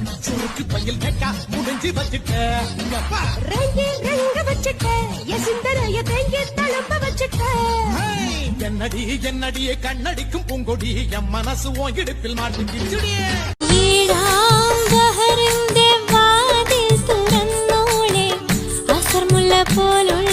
சுருக்கு பையில் கேட்டா முடிஞ்சு வச்சுட்ட வச்சுட்ட என் சிந்தனைய தேங்கி தளம்ப வச்சுட்ட என்னடி என்னடியே கண்ணடிக்கும் பூங்கொடி என் மனசு உன் இடுப்பில் மாட்டிக்கிச்சுடியே ീടാംഗഹറിന്റെ വാതിൽ തുറന്നോളെ അസർമുല്ല പോലുള്ള